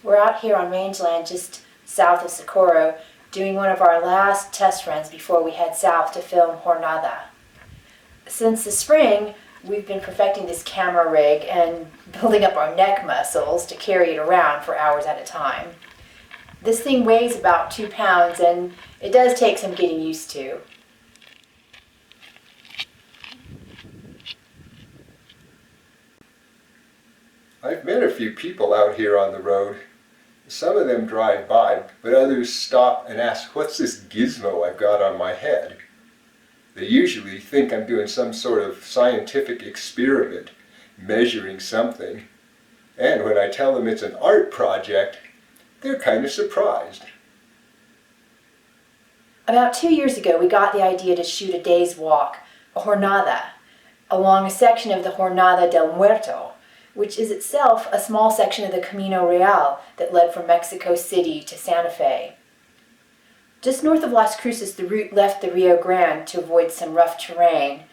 We're out here on rangeland just south of Socorro doing one of our last test runs before we head south to film Jornada. Since the spring, we've been perfecting this camera rig and building up our neck muscles to carry it around for hours at a time. This thing weighs about 2 pounds and it does take some getting used to. I've met a few people out here on the road. Some of them drive by, but others stop and ask, "What's this gizmo I've got on my head?" They usually think I'm doing some sort of scientific experiment, measuring something. And when I tell them it's an art project, they're kind of surprised. About 2 years ago, we got the idea to shoot a day's walk, a jornada, along a section of the Jornada del Muerto, which is itself a small section of the Camino Real that led from Mexico City to Santa Fe. Just north of Las Cruces, the route left the Rio Grande to avoid some rough terrain,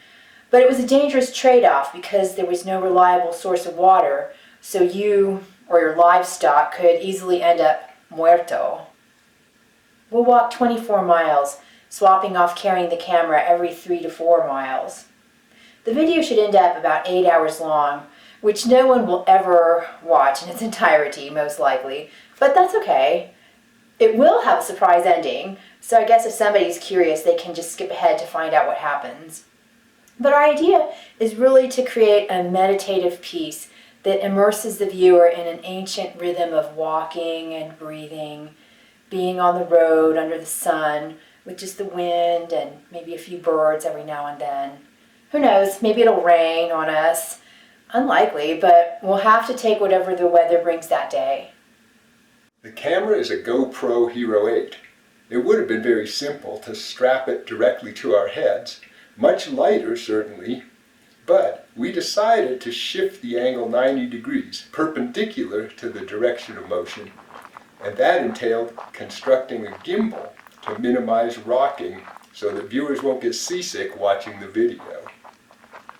but it was a dangerous trade-off because there was no reliable source of water, so you or your livestock could easily end up muerto. We'll walk 24 miles, swapping off carrying the camera every 3 to 4 miles. The video should end up about 8 hours long, which no one will ever watch in its entirety, most likely, but that's okay. It will have a surprise ending, so I guess if somebody's curious, they can just skip ahead to find out what happens. But our idea is really to create a meditative piece that immerses the viewer in an ancient rhythm of walking and breathing, being on the road under the sun with just the wind and maybe a few birds every now and then. Who knows, maybe it'll rain on us. Unlikely, but we'll have to take whatever the weather brings that day. The camera is a GoPro Hero 8. It would have been very simple to strap it directly to our heads, much lighter certainly, but we decided to shift the angle 90 degrees, perpendicular to the direction of motion, and that entailed constructing a gimbal to minimize rocking so that viewers won't get seasick watching the video.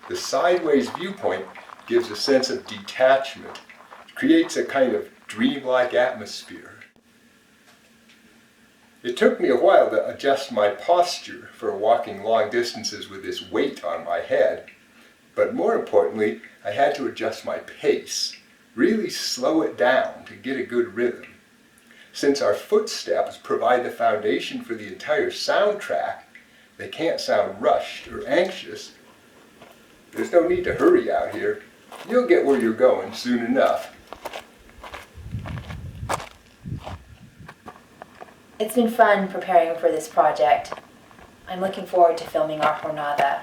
The sideways viewpoint gives a sense of detachment, creates a kind of dreamlike atmosphere. It took me a while to adjust my posture for walking long distances with this weight on my head, but more importantly, I had to adjust my pace, really slow it down to get a good rhythm. Since our footsteps provide the foundation for the entire soundtrack, they can't sound rushed or anxious. There's no need to hurry out here. You'll get where you're going soon enough. It's been fun preparing for this project. I'm looking forward to filming our jornada.